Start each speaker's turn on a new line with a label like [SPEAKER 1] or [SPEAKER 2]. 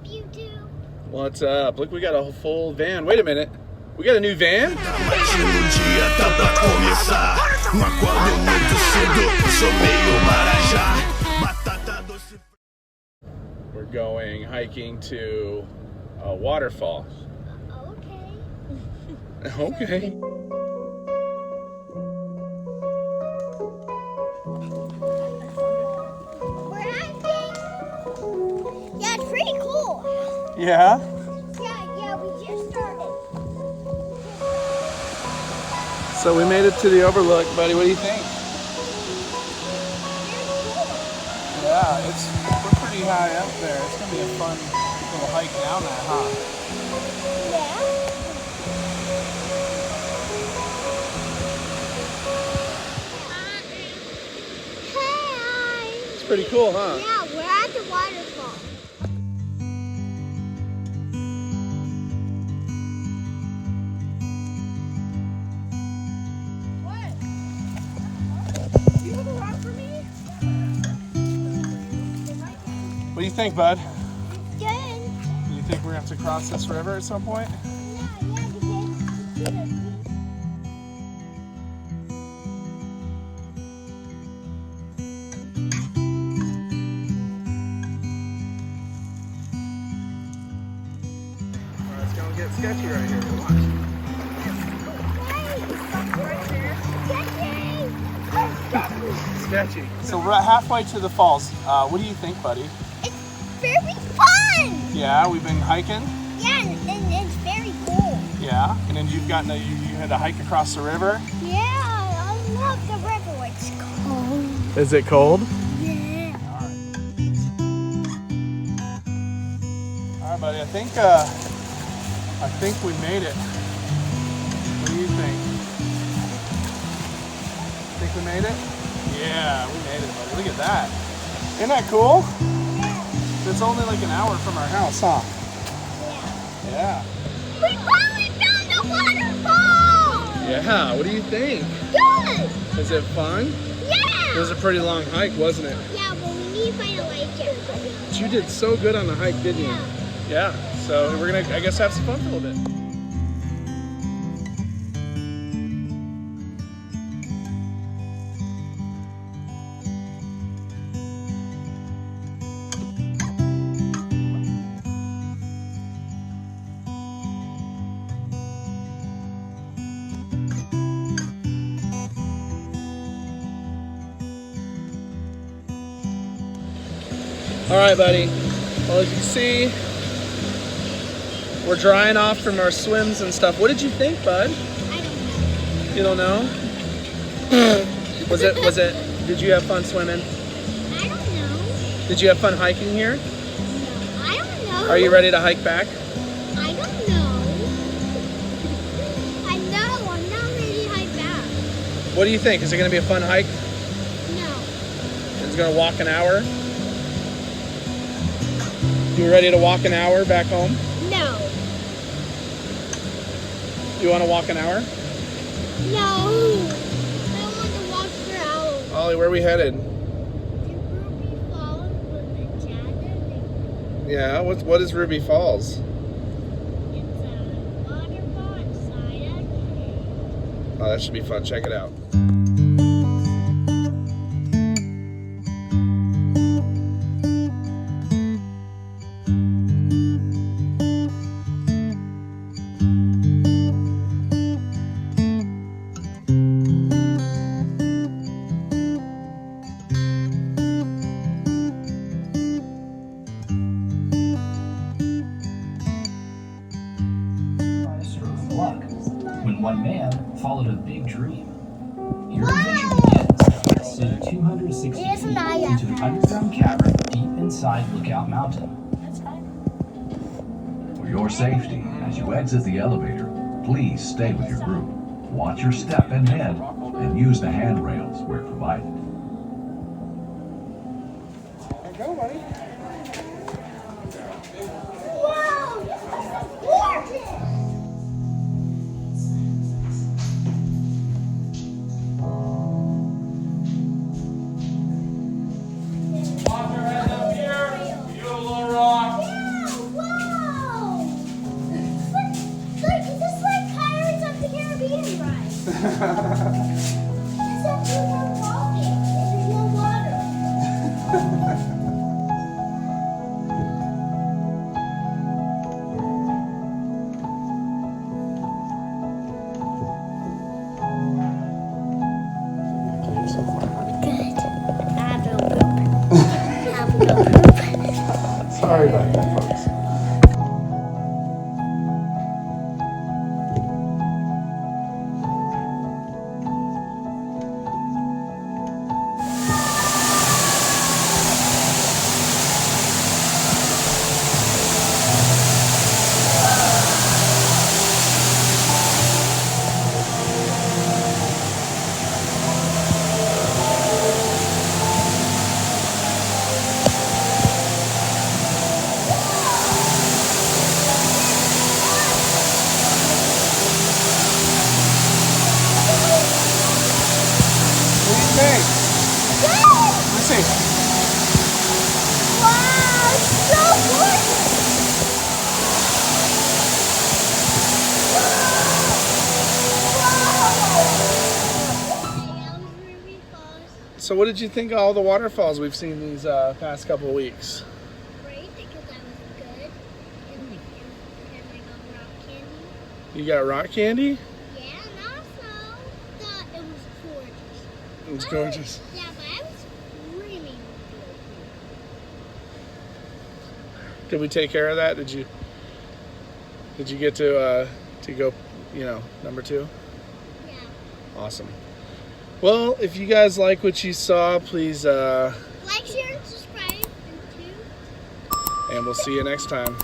[SPEAKER 1] YouTube?
[SPEAKER 2] What's up? Look, we got a full van. Wait a minute. We got a new van? We're going hiking to a waterfall.
[SPEAKER 1] Okay.
[SPEAKER 2] Okay.
[SPEAKER 1] We're hiking. Yeah, it's pretty cool.
[SPEAKER 2] Yeah?
[SPEAKER 1] Yeah, we just started.
[SPEAKER 2] So we made it to the overlook, buddy. What do you think? Yeah, we're pretty high up there. It's gonna be a fun little hike down there, huh?
[SPEAKER 1] Yeah. Hi.
[SPEAKER 2] It's pretty cool, huh?
[SPEAKER 1] Yeah, we're at the waterfall. What? Do you have a rock for me?
[SPEAKER 2] What do you think, bud?
[SPEAKER 1] Good.
[SPEAKER 2] You think we're gonna have to cross this river at some point?
[SPEAKER 1] Yeah,
[SPEAKER 2] It's gonna get sketchy right here. Watch. Sketchy. So we're halfway to the falls. What do you think, buddy?
[SPEAKER 1] it's very fun.
[SPEAKER 2] Yeah, we've been hiking.
[SPEAKER 1] Yeah, and it's very cool.
[SPEAKER 2] Yeah, and then you had to hike across the river.
[SPEAKER 1] Yeah, I love the river. It's cold.
[SPEAKER 2] Is it cold?
[SPEAKER 1] Yeah.
[SPEAKER 2] All right, buddy. I think we made it. What do you think? Think we made it? Yeah, we made it, buddy. Look at that. Isn't that cool?
[SPEAKER 1] Yeah.
[SPEAKER 2] It's only like an hour from our house, huh?
[SPEAKER 1] Yeah.
[SPEAKER 2] Yeah.
[SPEAKER 1] We finally found the waterfall!
[SPEAKER 2] Yeah, what do you think?
[SPEAKER 1] Good!
[SPEAKER 2] Is it fun?
[SPEAKER 1] Yeah!
[SPEAKER 2] It was a pretty long hike, wasn't it?
[SPEAKER 1] Yeah, but we need to find a lake here.
[SPEAKER 2] But you did so good on the hike, didn't you? Yeah. So we're gonna, I guess, have some fun for a little bit. All right, buddy. Well, as you see, we're drying off from our swims and stuff. What did you think, bud?
[SPEAKER 1] I don't know.
[SPEAKER 2] You don't know? Was it, did you have fun swimming?
[SPEAKER 1] I don't know.
[SPEAKER 2] Did you have fun hiking here?
[SPEAKER 1] No, I don't know.
[SPEAKER 2] Are you ready to hike back?
[SPEAKER 1] I don't know. I know, I'm not ready to hike back.
[SPEAKER 2] What do you think? Is it gonna be a fun hike?
[SPEAKER 1] No.
[SPEAKER 2] Is it gonna walk an hour? You ready to walk an hour back home?
[SPEAKER 1] No.
[SPEAKER 2] You wanna walk an hour?
[SPEAKER 1] No. I don't want to walk for hours.
[SPEAKER 2] Ollie, where are we headed?
[SPEAKER 1] To Ruby Falls with Majestic.
[SPEAKER 2] Yeah, what is Ruby Falls?
[SPEAKER 1] It's a waterfall inside a cave.
[SPEAKER 2] Oh, that should be fun. Check it out.
[SPEAKER 3] When one man followed a big dream. Your adventure begins. Steep 260 feet into an underground cavern deep inside Lookout Mountain.
[SPEAKER 4] For your safety, as you exit the elevator, please stay with your group. Watch your step and head, and use the handrails where provided.
[SPEAKER 2] There you go, buddy.
[SPEAKER 1] Wow! This is gorgeous!
[SPEAKER 2] Watch your head up here. You little rock.
[SPEAKER 1] Yeah, wow!
[SPEAKER 2] Sorry about that, folks. Hey, let's see.
[SPEAKER 1] Wow, so gorgeous!
[SPEAKER 2] So what did you think of all the waterfalls we've seen these past couple of weeks?
[SPEAKER 1] Great, because I was good. And I got rock candy.
[SPEAKER 2] You got rock candy?
[SPEAKER 1] Yeah, and also thought it was gorgeous.
[SPEAKER 2] It was gorgeous.
[SPEAKER 1] Yeah, but I was screaming.
[SPEAKER 2] Did we take care of that? Did you get to go, number 2?
[SPEAKER 1] Yeah.
[SPEAKER 2] Awesome. Well, if you guys like what you saw, please
[SPEAKER 1] Like, share, and subscribe. And
[SPEAKER 2] and we'll see you next time.